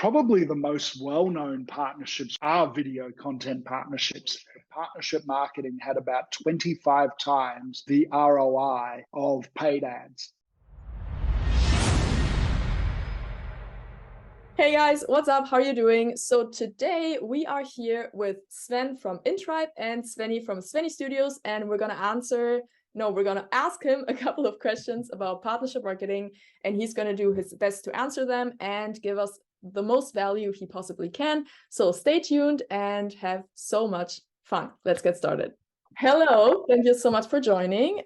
probably the most well-known partnerships are video content partnerships. Partnership marketing had about 25 times the ROI of paid ads. Hey guys, what's up? How are you doing? So today we are here with Sven from Intribe and Sveni from Svenistudios, and we're gonna ask him a couple of questions about partnership marketing, and he's gonna do his best to answer them and give us the most value he possibly can. So stay tuned and have so much fun. Let's get started. Hello, thank you so much for joining.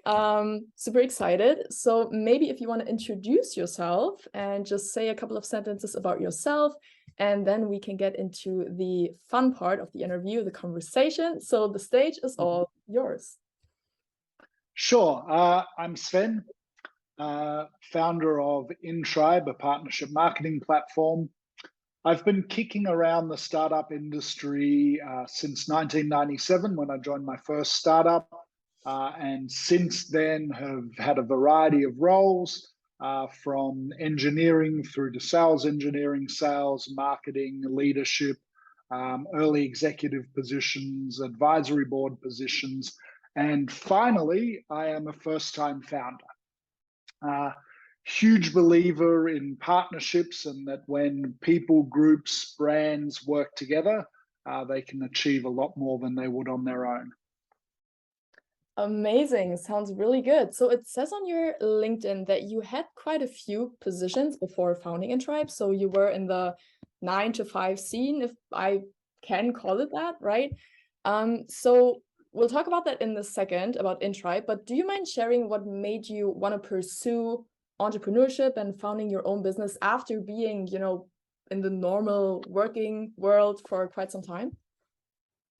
Super excited. So maybe if you want to introduce yourself and just say a couple of sentences about yourself, and then we can get into the fun part of the interview, the conversation. So the stage is all yours. Sure. I'm Sven, founder of Intribe, a partnership marketing platform. I've been kicking around the startup industry since 1997 when I joined my first startup, and since then have had a variety of roles from engineering through to sales engineering, sales, marketing, leadership, early executive positions, advisory board positions, and finally, I am a first-time founder. Huge believer in partnerships and that when people, groups, brands work together, they can achieve a lot more than they would on their own. Amazing. Sounds really good. So it says on your LinkedIn that you had quite a few positions before founding Intribe. So you were in the 9 to 5 scene, if I can call it that, right? So we'll talk about that in a second, about Intribe, but do you mind sharing what made you want to pursue entrepreneurship and founding your own business after being, in the normal working world for quite some time?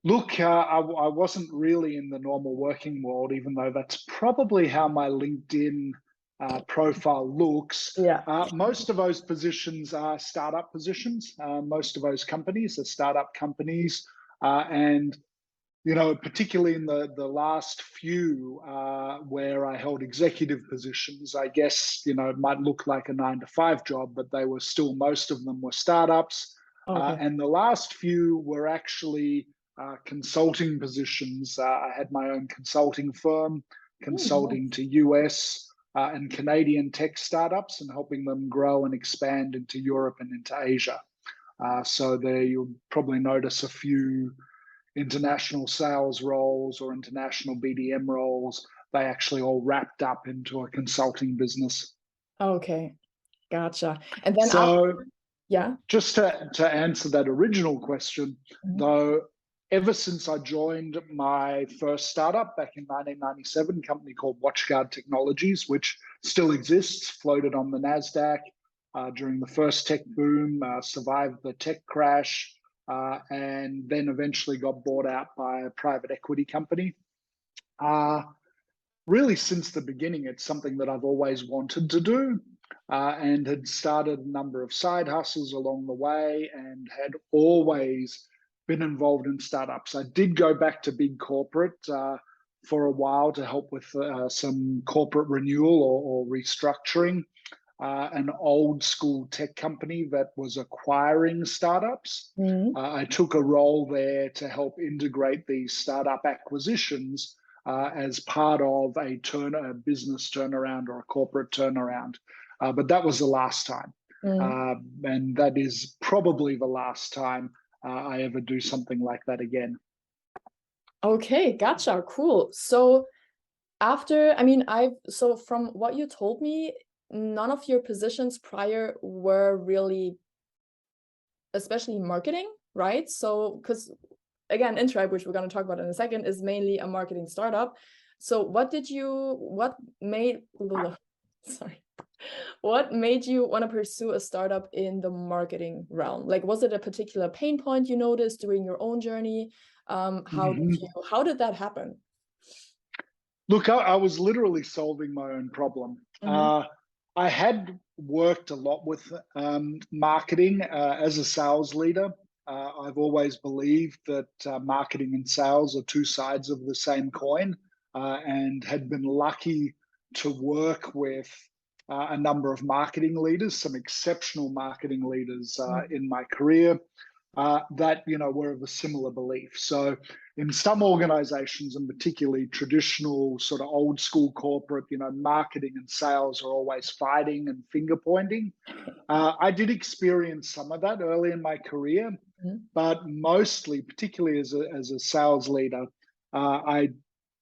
Look, I wasn't really in the normal working world, even though that's probably how my LinkedIn profile looks. Yeah. Most of those positions are startup positions. Most of those companies are startup companies. And particularly in the last few where I held executive positions, I guess, it might look like a 9 to 5 job, but they were still, most of them were startups. Okay. And the last few were actually consulting positions. I had my own consulting firm, consulting to US and Canadian tech startups and helping them grow and expand into Europe and into Asia. So there you'll probably notice a few international sales roles or international BDM roles. They actually all wrapped up into a consulting business. Okay, gotcha. And then just to answer that original question, though, ever since I joined my first startup back in 1997, a company called WatchGuard Technologies, which still exists, floated on the NASDAQ during the first tech boom, survived the tech crash, and then eventually got bought out by a private equity company. Really, since the beginning, it's something that I've always wanted to do and had started a number of side hustles along the way and had always been involved in startups. I did go back to big corporate for a while to help with some corporate renewal or restructuring. An old school tech company that was acquiring startups. I took a role there to help integrate these startup acquisitions as part of a business turnaround or a corporate turnaround. But that was the last time. And that is probably the last time I ever do something like that again. Okay, gotcha, cool. So so from what you told me, none of your positions prior were really, especially marketing, right? So, because again, Intribe, which we're going to talk about in a second, is mainly a marketing startup. So what made you want to pursue a startup in the marketing realm? Like, was it a particular pain point you noticed during your own journey? How did that happen? Look, I was literally solving my own problem. I had worked a lot with marketing as a sales leader. I've always believed that marketing and sales are two sides of the same coin, and had been lucky to work with a number of marketing leaders, some exceptional marketing leaders in my career that, were of a similar belief. So in some organizations, and particularly traditional sort of old school corporate, marketing and sales are always fighting and finger pointing. I did experience some of that early in my career, but mostly, particularly as a sales leader, I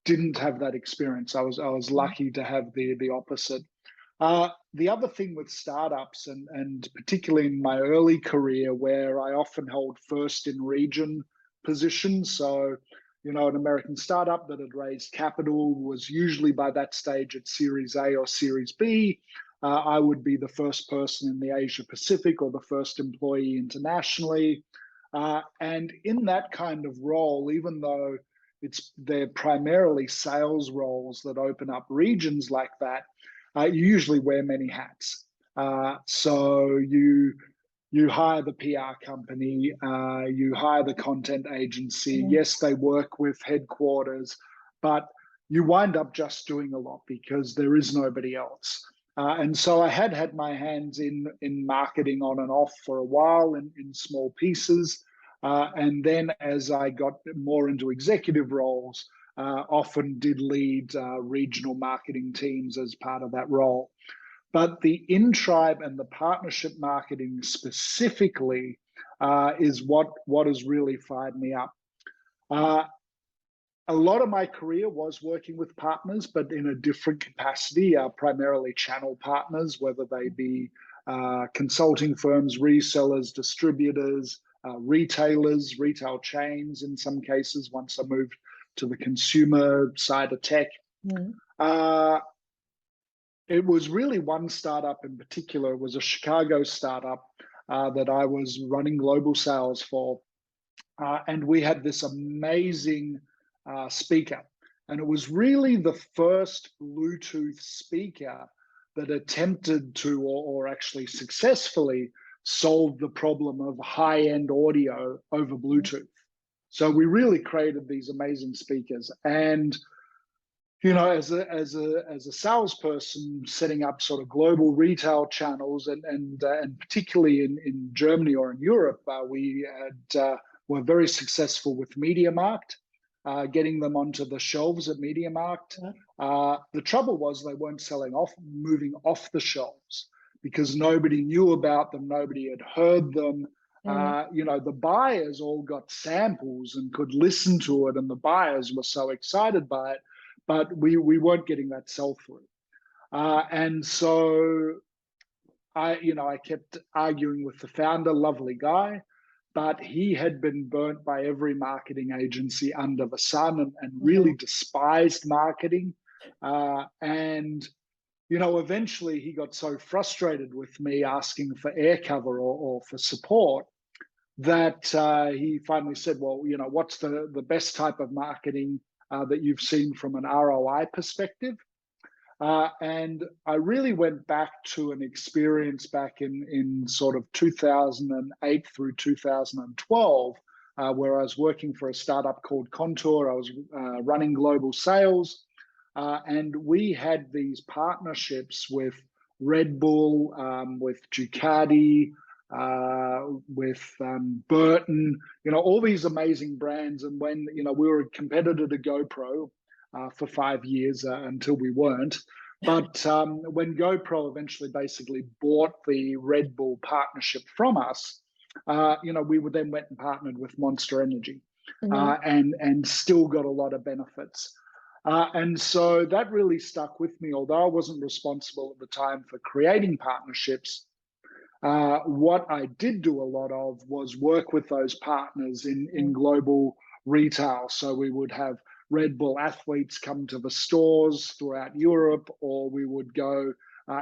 didn't have that experience. I was lucky to have the opposite. The other thing with startups, and particularly in my early career, where I often held first in region positions, so an American startup that had raised capital was usually by that stage at Series A or Series B. I would be the first person in the Asia Pacific or the first employee internationally. And in that kind of role, even though they're primarily sales roles that open up regions like that, you usually wear many hats. So you hire the PR company, you hire the content agency. Yes, they work with headquarters, but you wind up just doing a lot because there is nobody else. And so I had my hands in marketing on and off for a while in small pieces. And then as I got more into executive roles, often did lead regional marketing teams as part of that role. But the Intribe and the partnership marketing specifically is what has really fired me up. A lot of my career was working with partners, but in a different capacity, primarily channel partners, whether they be consulting firms, resellers, distributors, retailers, retail chains in some cases, once I moved to the consumer side of tech. It was really one startup in particular. It was a Chicago startup that I was running global sales for. And we had this amazing speaker. And it was really the first Bluetooth speaker that attempted to, or actually successfully, solve the problem of high-end audio over Bluetooth. So we really created these amazing speakers. And as a salesperson setting up sort of global retail channels, and particularly in Germany or in Europe, we were very successful with MediaMarkt, getting them onto the shelves at MediaMarkt. The trouble was they weren't moving off the shelves because nobody knew about them, nobody had heard them. The buyers all got samples and could listen to it, and the buyers were so excited by it, but we weren't getting that sell-through. And so I kept arguing with the founder, lovely guy, but he had been burnt by every marketing agency under the sun and really despised marketing. And eventually he got so frustrated with me asking for air cover or for support that he finally said, well, what's the best type of marketing that you've seen from an ROI perspective? And I really went back to an experience back in sort of 2008 through 2012, where I was working for a startup called Contour. I was running global sales, and we had these partnerships with Red Bull, with Ducati, with Burton, all these amazing brands. And when, we were a competitor to GoPro for 5 years until we weren't. But when GoPro eventually basically bought the Red Bull partnership from us, we would then went and partnered with Monster Energy and still got a lot of benefits. And so that really stuck with me, although I wasn't responsible at the time for creating partnerships. What I did do a lot of was work with those partners in global retail. So we would have Red Bull athletes come to the stores throughout Europe, or we would go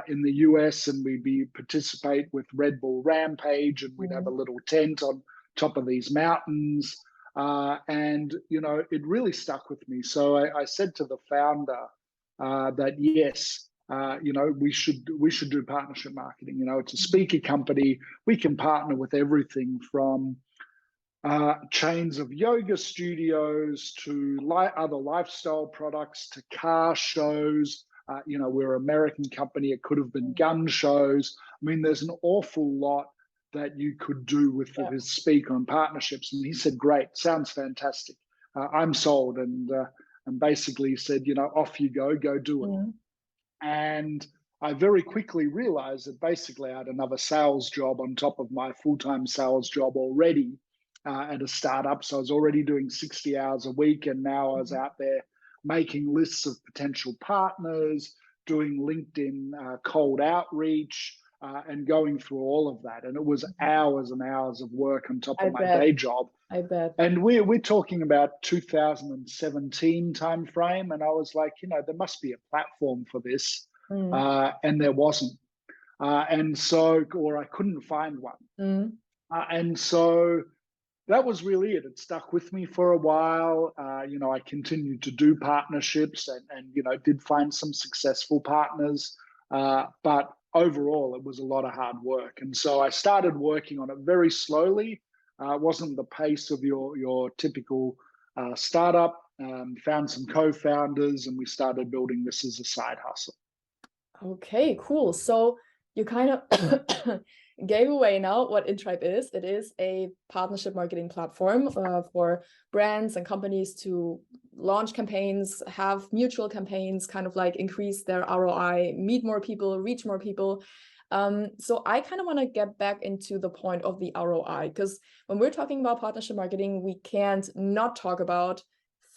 in the US and we'd participate with Red Bull Rampage, and we'd have a little tent on top of these mountains. And, it really stuck with me. So I said to the founder that, yes, we should do partnership marketing. It's a speaker company. We can partner with everything from chains of yoga studios to other lifestyle products to car shows, we're an American company. It could have been gun shows. I mean, there's an awful lot that you could do with his speaker and partnerships. And he said, great, sounds fantastic. I'm sold. And basically he said, off you go do it. And I very quickly realized that basically I had another sales job on top of my full-time sales job already at a startup. So I was already doing 60 hours a week. And now I was out there making lists of potential partners, doing LinkedIn cold outreach, and going through all of that. And it was hours and hours of work on top of my day job. I bet. And we're talking about 2017 timeframe. And I was like, there must be a platform for this. And there wasn't. Or I couldn't find one. And so that was really it. It stuck with me for a while. I continued to do partnerships and did find some successful partners. But overall, it was a lot of hard work. And so I started working on it very slowly. It wasn't the pace of your typical startup. Found some co-founders and we started building this as a side hustle. Okay, cool. So you kind of gave away now what Intribe is. It is a partnership marketing platform for brands and companies to launch campaigns, have mutual campaigns, kind of like increase their ROI, meet more people, reach more people. So I kind of want to get back into the point of the ROI, because when we're talking about partnership marketing, we can't not talk about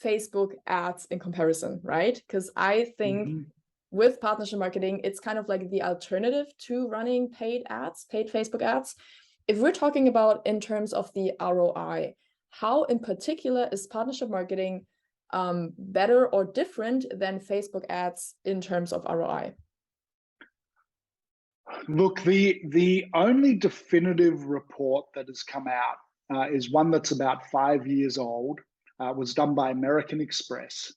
Facebook ads in comparison, right? Because I think with partnership marketing, it's kind of like the alternative to running paid ads, paid Facebook ads. If we're talking about in terms of the ROI, how in particular is partnership marketing better or different than Facebook ads in terms of ROI? Look, the only definitive report that has come out is one that's about 5 years old. Was done by American Express.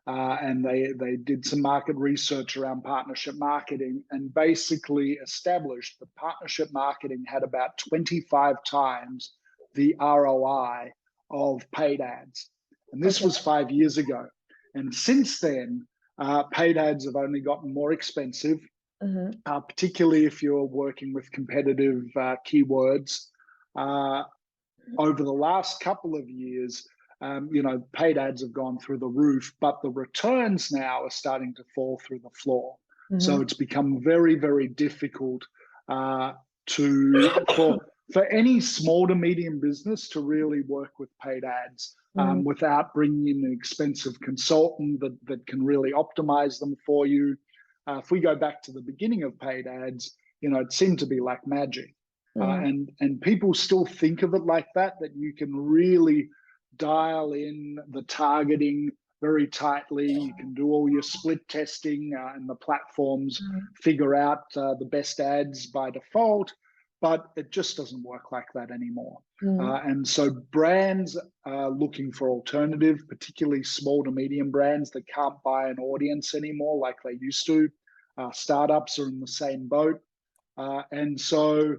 And they did some market research around partnership marketing and basically established that partnership marketing had about 25 times the ROI of paid ads. And this was 5 years ago. And since then, paid ads have only gotten more expensive, particularly if you're working with competitive keywords. Over the last couple of years, paid ads have gone through the roof, but the returns now are starting to fall through the floor. So it's become very, very difficult for any small to medium business to really work with paid ads without bringing in an expensive consultant that can really optimize them for you. If we go back to the beginning of paid ads, it seemed to be like magic. And people still think of it like that you can really dial in the targeting very tightly. You can do all your split testing and the platforms figure out the best ads by default, but it just doesn't work like that anymore. And so brands are looking for alternative, particularly small to medium brands that can't buy an audience anymore like they used to. Startups are in the same boat. And so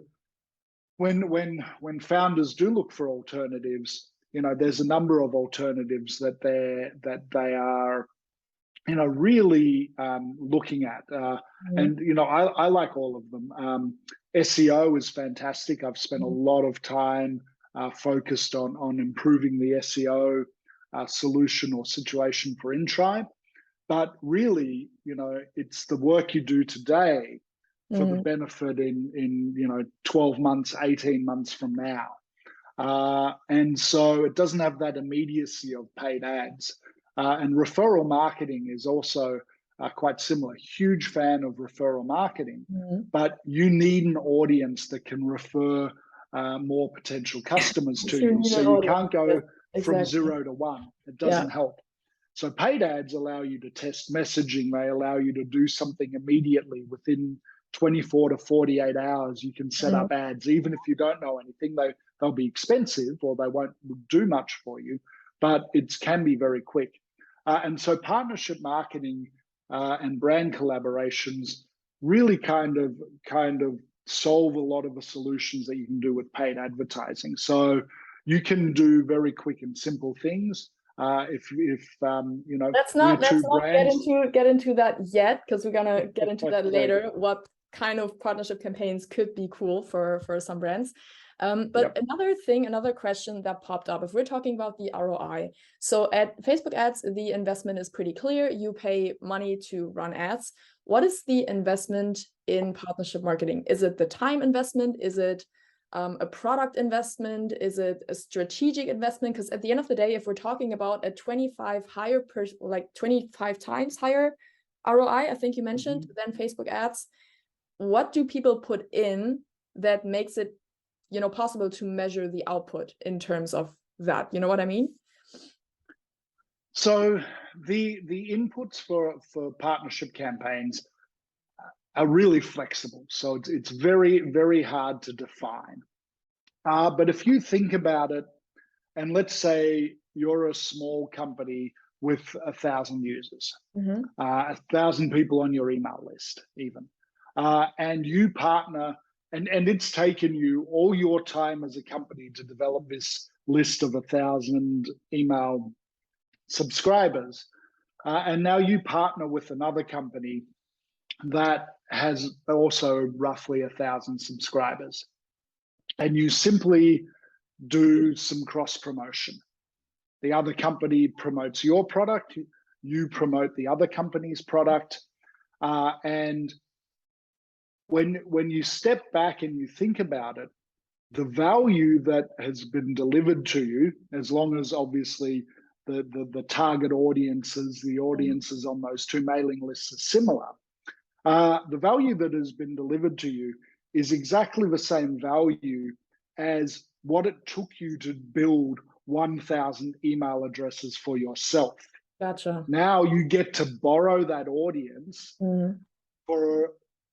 when founders do look for alternatives, there's a number of alternatives that they are, really looking at. And, I like all of them. SEO is fantastic. I've spent a lot of time focused on improving the SEO solution or situation for Intribe. But really, it's the work you do today for the benefit in 12 months, 18 months from now. And so it doesn't have that immediacy of paid ads. And referral marketing is also quite similar. Huge fan of referral marketing, but you need an audience that can refer more potential customers to you. So you can't go from 0 to 1. It doesn't help. So paid ads allow you to test messaging. They allow you to do something immediately within 24 to 48 hours. You can set up ads, even if you don't know anything. They'll be expensive or they won't do much for you, but it can be very quick. And so partnership marketing and brand collaborations really kind of solve a lot of the solutions that you can do with paid advertising. So you can do very quick and simple things. If you know, let's we're not two brands. get into that yet, because we're gonna get into that later. What kind of partnership campaigns could be cool for some brands. But another question that popped up, if we're talking about the ROI, so at Facebook ads, the investment is pretty clear. You pay money to run ads. What is the investment in partnership marketing? Is it the time investment? Is it a product investment? Is it a strategic investment? Because at the end of the day, if we're talking about a 25 times higher ROI, I think you mentioned, than Facebook ads, what do people put in that makes it, you know, possible to measure the output in terms of that? You know what I mean? So the inputs for partnership campaigns are really flexible. So it's very, very hard to define. But if you think about it, and let's say you're a small company with 1,000 users, 1,000 people on your email list even, and you partner, and it's taken you all your time as a company to develop this list of 1,000 email subscribers, and now you partner with another company that has also roughly 1,000 subscribers, and you simply do some cross promotion. The other company promotes your product, you promote the other company's product, and when you step back and you think about it, the value that has been delivered to you, as long as obviously the target audiences, the audiences on those two mailing lists are similar, the value that has been delivered to you is exactly the same value as what it took you to build 1,000 email addresses for yourself. Gotcha. Now you get to borrow that audience for,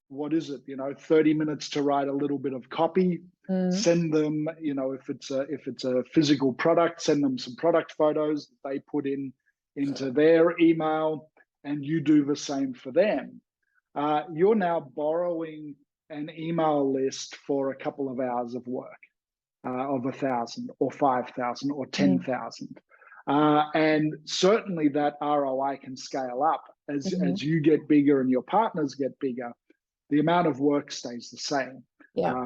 what is it, 30 minutes to write a little bit of copy, send them, if it's a physical product, send them some product photos that they put into their email, and you do the same for them. You're now borrowing an email list for a couple of hours of work, of 1,000 or 5,000 or 10,000. And certainly that ROI can scale up as you get bigger and your partners get bigger. The amount of work stays the same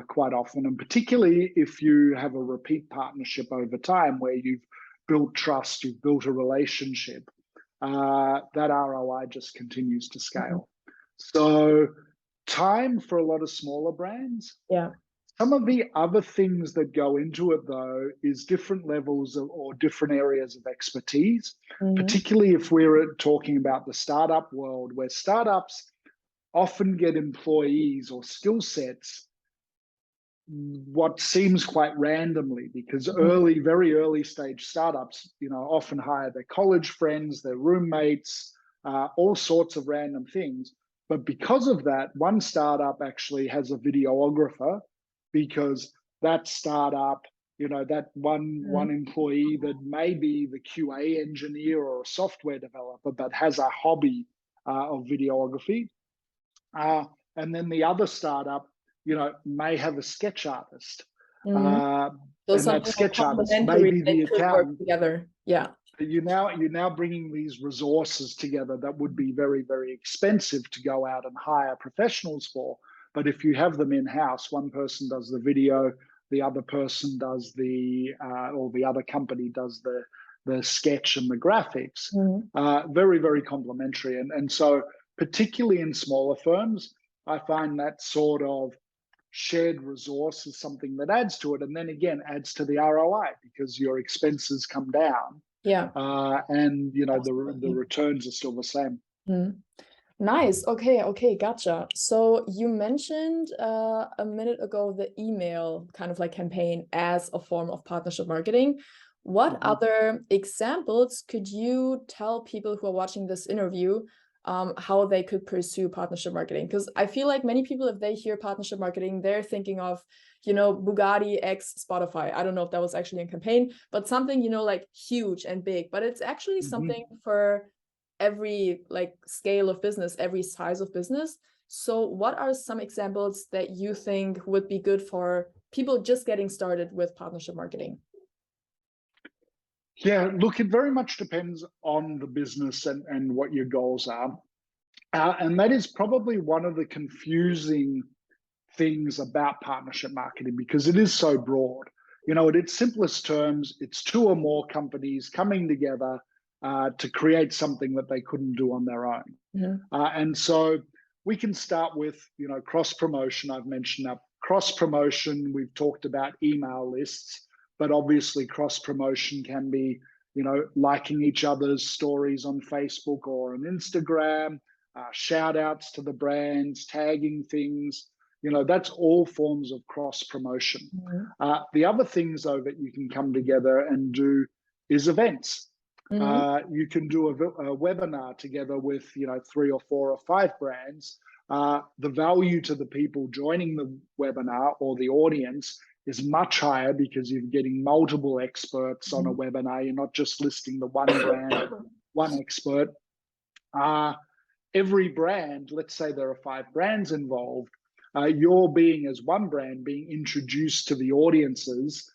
quite often. And particularly if you have a repeat partnership over time where you've built trust, you've built a relationship, that ROI just continues to scale. So time for a lot of smaller brands. Some of the other things that go into it, though, is different levels or different areas of expertise, particularly if we're talking about the startup world, where startups often get employees or skill sets what seems quite randomly, because very early stage startups, often hire their college friends, their roommates, all sorts of random things. But because of that, one startup actually has a videographer, because that startup, that one employee that may be the QA engineer or a software developer, but has a hobby of videography. And then the other startup, may have a sketch artist. So and that sketch artist may be the accountant. Together. You're now bringing these resources together that would be very, very expensive to go out and hire professionals for. But if you have them in-house, one person does the video, the other person does or the other company does the sketch and the graphics. Very, very complementary. And so particularly in smaller firms, I find that sort of shared resource is something that adds to it, and then again adds to the ROI, because your expenses come down. And the returns are still the same. Nice. Okay, gotcha. So you mentioned a minute ago the email kind of like campaign as a form of partnership marketing. What other examples could you tell people who are watching this interview how they could pursue partnership marketing? Because I feel like many people, if they hear partnership marketing, they're thinking of, Bugatti X Spotify. I don't know if that was actually a campaign, but something, like huge and big. But it's actually something for every scale of business, every size of business. So what are some examples that you think would be good for people just getting started with partnership marketing? Yeah, look, it very much depends on the business and what your goals are. And that is probably one of the confusing things about partnership marketing because it is so broad. At its simplest terms, it's two or more companies coming together to create something that they couldn't do on their own. And so we can start with, cross promotion. I've mentioned that cross promotion. We've talked about email lists, but obviously cross promotion can be, liking each other's stories on Facebook or on Instagram, shout outs to the brands, tagging things. That's all forms of cross promotion. The other things, though, that you can come together and do is events. You can do a webinar together with 3 or 4 or 5 brands. The value to the people joining the webinar or the audience is much higher because you're getting multiple experts on a webinar. You're not just listing the one brand, one expert. Every brand, let's say there are 5 brands involved, you're being, as one brand, being introduced to the audiences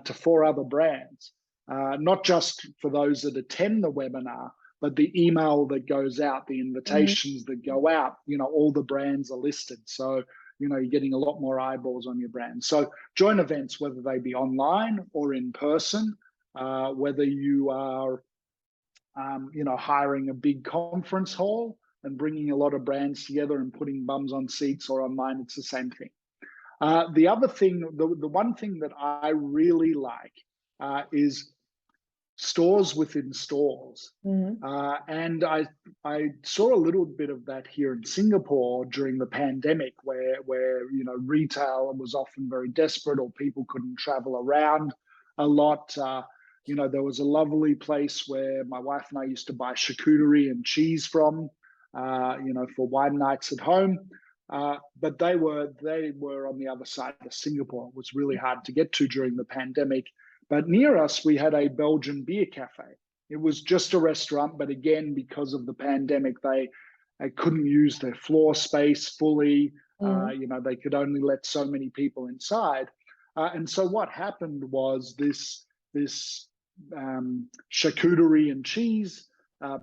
to 4 other brands. Not just for those that attend the webinar, but the email that goes out, the invitations that go out, all the brands are listed. So, you're getting a lot more eyeballs on your brand. So join events, whether they be online or in person, whether you are, hiring a big conference hall and bringing a lot of brands together and putting bums on seats, or online, it's the same thing. The other thing, the one thing that I really like is stores within stores. And I saw a little bit of that here in Singapore during the pandemic, where retail was often very desperate, or people couldn't travel around a lot. There was a lovely place where my wife and I used to buy charcuterie and cheese from, for wine nights at home. But they were on the other side of Singapore. It was really hard to get to during the pandemic. But near us, we had a Belgian beer cafe. It was just a restaurant, but again, because of the pandemic, they couldn't use their floor space fully. They could only let so many people inside. And so what happened was this charcuterie and cheese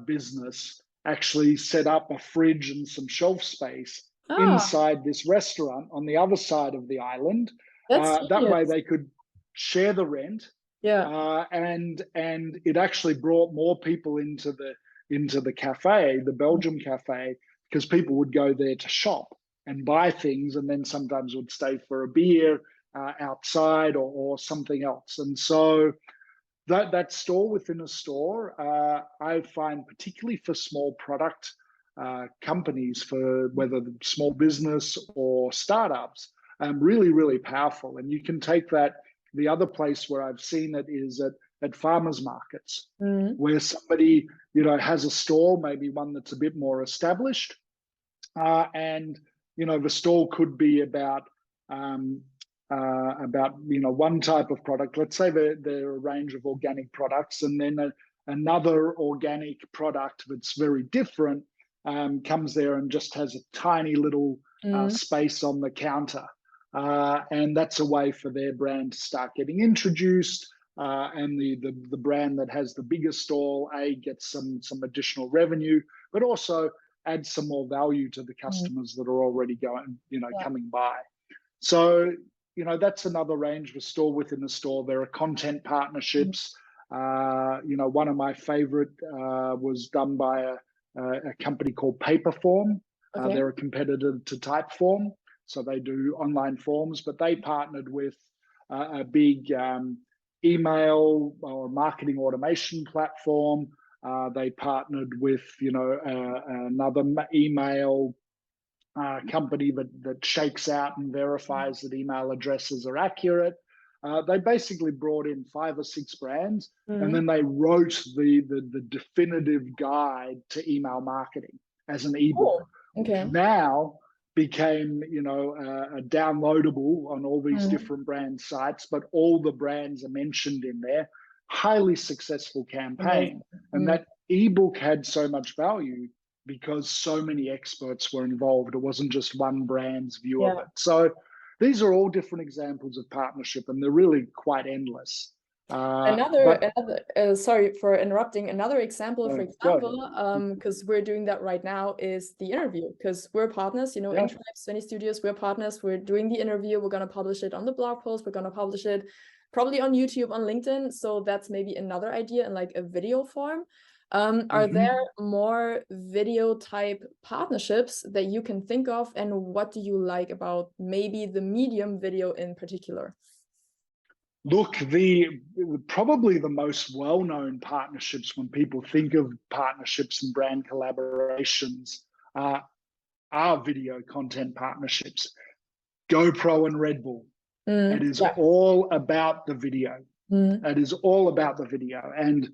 business actually set up a fridge and some shelf space inside this restaurant on the other side of the island. That way they could share the rent. And it actually brought more people into the cafe, the Belgium cafe, because people would go there to shop and buy things, and then sometimes would stay for a beer outside or something else. And so that store within a store, I find, particularly for small product companies, for whether small business or startups, really, really powerful. And you can take that. The other place where I've seen it is at farmers markets, where somebody, has a store, maybe one that's a bit more established. And, the store could be about one type of product. Let's say they're a range of organic products, and then another organic product that's very different comes there and just has a tiny little space on the counter. And that's a way for their brand to start getting introduced. And the brand that has the biggest stall, gets some additional revenue, but also adds some more value to the customers that are already coming by. So, that's another range of a store within a store. There are content partnerships. One of my favorite was done by a company called Paperform. They're a competitor to Typeform. So they do online forms, but they partnered with a big email or marketing automation platform. They partnered with, another email company that shakes out and verifies that email addresses are accurate. They basically brought in 5 or 6 brands, and then they wrote the definitive guide to email marketing as an ebook. Now became, downloadable on all these different brand sites, but all the brands are mentioned in there. Highly successful campaign. And that ebook had so much value because so many experts were involved. It wasn't just one brand's view of it. So these are all different examples of partnership, and they're really quite endless. Sorry for interrupting. Another example, for example, because we're doing that right now, is the interview. Because we're partners, you know, Intribe, Svenistudios, we're partners. We're doing the interview. We're gonna publish it on the blog post. We're gonna publish it probably on YouTube, on LinkedIn. So that's maybe another idea in like a video form. Are there more video type partnerships that you can think of, and what do you like about maybe the medium video in particular? Look, probably the most well-known partnerships when people think of partnerships and brand collaborations are video content partnerships. GoPro and Red Bull. It is all about the video. It is all about the video. And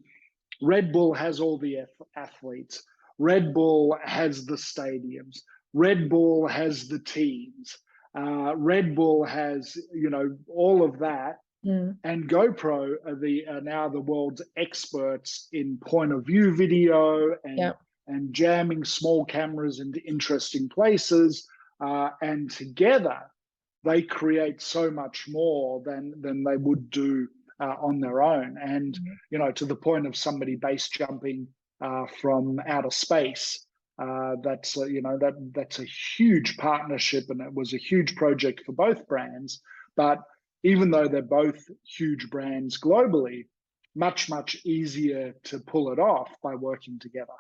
Red Bull has all the athletes. Red Bull has the stadiums. Red Bull has the teams. Red Bull has, you know, all of that. And GoPro are now the world's experts in point of view video and jamming small cameras into interesting places. And together, they create so much more than they would do on their own. And, you know, to the point of somebody base jumping from outer space, that's a huge partnership, and it was a huge project for both brands. But even though they're both huge brands globally, much easier to pull it off by working together.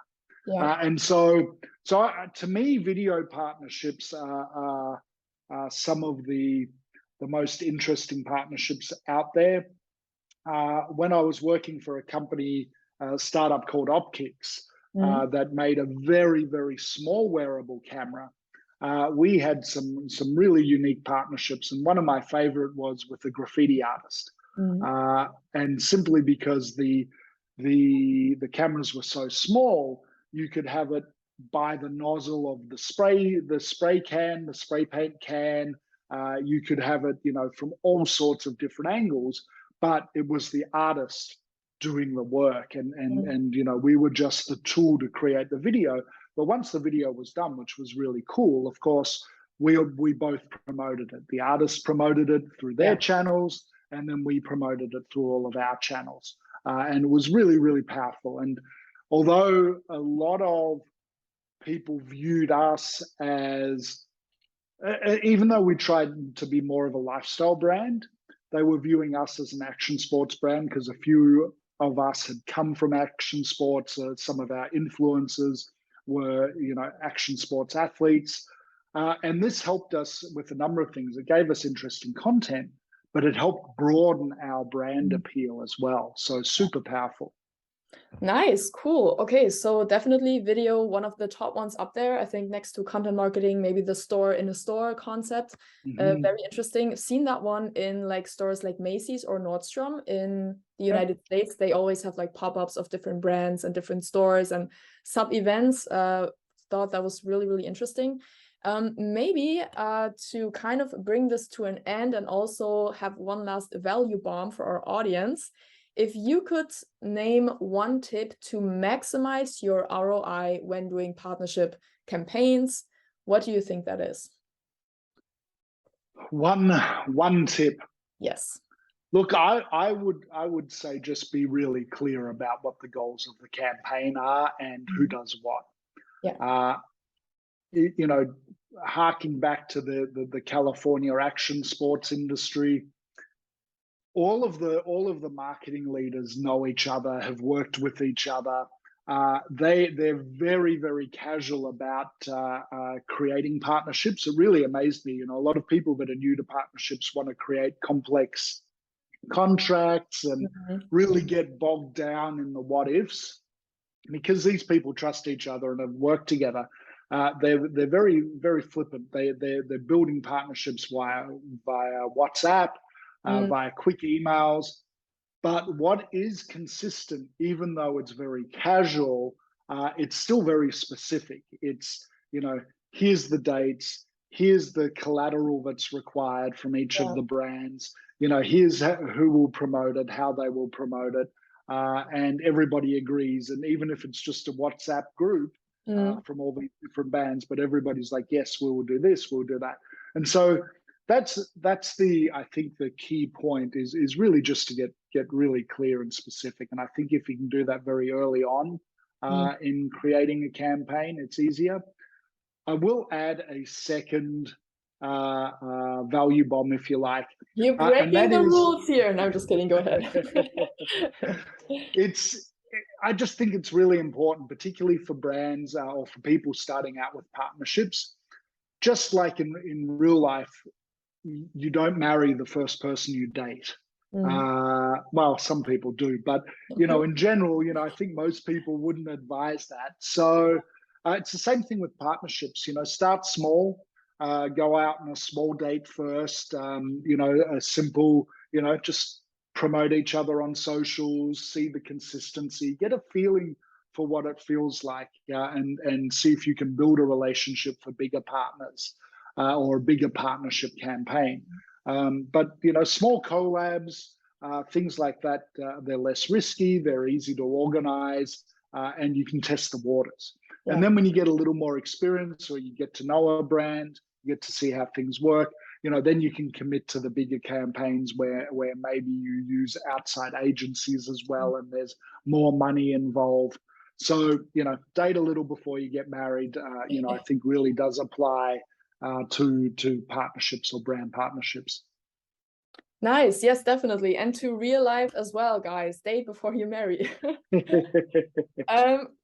And so to me, video partnerships are some of the most interesting partnerships out there. When I was working for a company, a startup called Optics, that made a very, very small wearable camera, we had some really unique partnerships, and one of my favorite was with a graffiti artist. And simply because the cameras were so small, you could have it by the nozzle of the spray paint can. You could have it, you know, from all sorts of different angles, but it was the artist doing the work, and you know, we were just the tool to create the video. But once the video was done, which was really cool, of course, we both promoted it. The artists promoted it through their channels, and then we promoted it through all of our channels. And it was really, really powerful. And although a lot of people viewed us as, even though we tried to be more of a lifestyle brand, they were viewing us as an action sports brand, because a few of us had come from action sports. Some of our influencers were, you know, action sports athletes. And this helped us with a number of things. It gave us interesting content, but it helped broaden our brand appeal as well. So super powerful. Nice, cool. Okay, so definitely video, one of the top ones up there. I think next to content marketing, maybe the store in a store concept. Very interesting. I've seen that one in like stores like Macy's or Nordstrom in the United States. They always have like pop-ups of different brands and different stores and sub-events. Thought that was really, really interesting. Maybe to kind of bring this to an end and also have one last value bomb for our audience, if you could name one tip to maximize your ROI when doing partnership campaigns, what do you think that is? One tip. Yes. Look, I would say just be really clear about what the goals of the campaign are and who does what. You know, harking back to the California action sports industry, all of the marketing leaders know each other, have worked with each other. They're very, very casual about creating partnerships. It really amazed me. You know, a lot of people that are new to partnerships want to create complex contracts and really get bogged down in the what ifs, because these people trust each other and have worked together. They're very, very flippant. They're building partnerships via WhatsApp, via quick emails. But what is consistent, even though it's very casual, it's still very specific. It's, you know, here's the dates, here's the collateral that's required from each of the brands. You know, here's who will promote it, how they will promote it, and everybody agrees. And even if it's just a WhatsApp group from all the different bands, but everybody's like, yes, we will do this, we'll do that. And so that's the, I think the key point is really just to get really clear and specific. And I think if you can do that very early on in creating a campaign, it's easier. I will add a second value bomb, if you like. You're breaking the rules here. No, I'm just kidding. Go ahead. I just think it's really important, particularly for brands or for people starting out with partnerships. Just like in real life, you don't marry the first person you date. Well, some people do, but in general, I think most people wouldn't advise that. So it's the same thing with partnerships. Start small, go out on a small date first. A simple, just promote each other on socials, see the consistency, get a feeling for what it feels like, and see if you can build a relationship for bigger partners or a bigger partnership campaign. But small collabs, things like that, they're less risky, they're easy to organize, and you can test the waters. Yeah. And then when you get a little more experience, or you get to know a brand, you get to see how things work, then you can commit to the bigger campaigns where maybe you use outside agencies as well, and there's more money involved. So, date a little before you get married, I think really does apply to partnerships or brand partnerships. Nice. Yes, definitely. And to real life as well, guys. Date before you marry.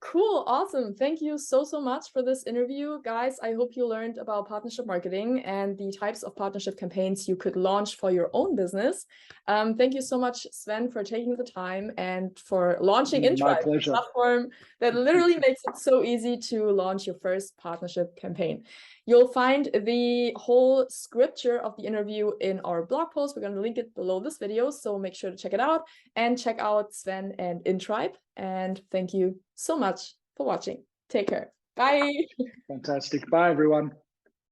Cool. Awesome. Thank you so much for this interview, guys. I hope you learned about partnership marketing and the types of partnership campaigns you could launch for your own business. Thank you so much, Sven, for taking the time and for launching Intribe, a platform that literally makes it so easy to launch your first partnership campaign. You'll find the whole scripture of the interview in our blog post. We're going to link it below this video, so make sure to check it out and check out Sven and Intribe. And thank you so much for watching. Take care. Bye. Fantastic. Bye, everyone.